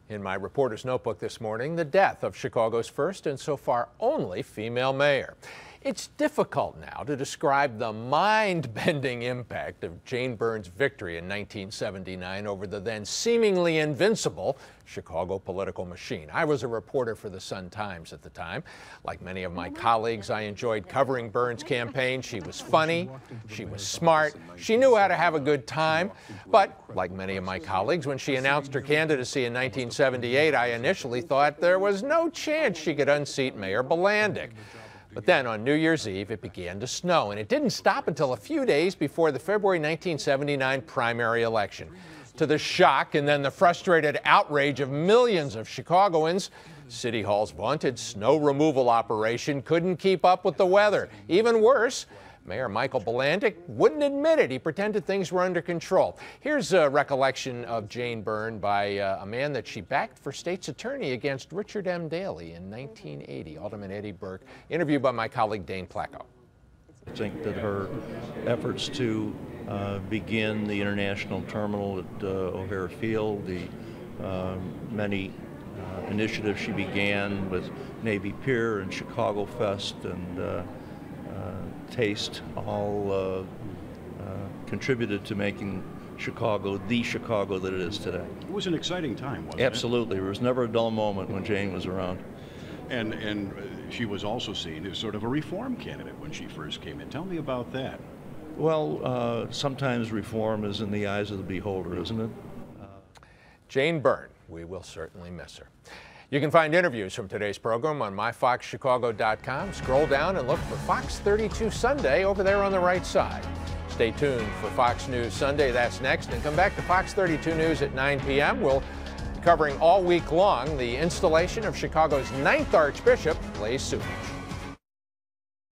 In my reporter's notebook this morning, the death of Chicago's first and so far only female mayor. It's difficult now to describe the mind-bending impact of Jane Byrne's victory in 1979 over the then seemingly invincible Chicago political machine. I was a reporter for the Sun-Times at the time. Like many of my colleagues, I enjoyed covering Byrne's campaign. She was funny, she was smart, she knew how to have a good time. But like many of my colleagues, when she announced her candidacy in 1978, I initially thought there was no chance she could unseat Mayor Bilandic. But then on New Year's Eve, it began to snow, and it didn't stop until a few days before the February 1979 primary election. To the shock and then the frustrated outrage of millions of Chicagoans, City Hall's vaunted snow removal operation couldn't keep up with the weather. Even worse, Mayor Michael Bilandic wouldn't admit it. He pretended things were under control. Here's a recollection of Jane Byrne by a man that she backed for state's attorney against Richard M. Daley in 1980, Alderman Eddie Burke, interviewed by my colleague Dane Placco. I think that her efforts to begin the international terminal at O'Hare Field, the many initiatives she began with Navy Pier and Chicago Fest and Taste all contributed to making Chicago the Chicago that it is today. It was an exciting time, wasn't it? Absolutely. There was never a dull moment when Jane was around. And she was also seen as sort of a reform candidate when she first came in. Tell me about that. Well, sometimes reform is in the eyes of the beholder, isn't it? Jane Byrne, we will certainly miss her. You can find interviews from today's program on myfoxchicago.com. Scroll down and look for Fox 32 Sunday over there on the right side. Stay tuned for Fox News Sunday. That's next. And come back to Fox 32 News at 9 p.m. We'll be covering all week long the installation of Chicago's 9th Archbishop, Blaise Supich.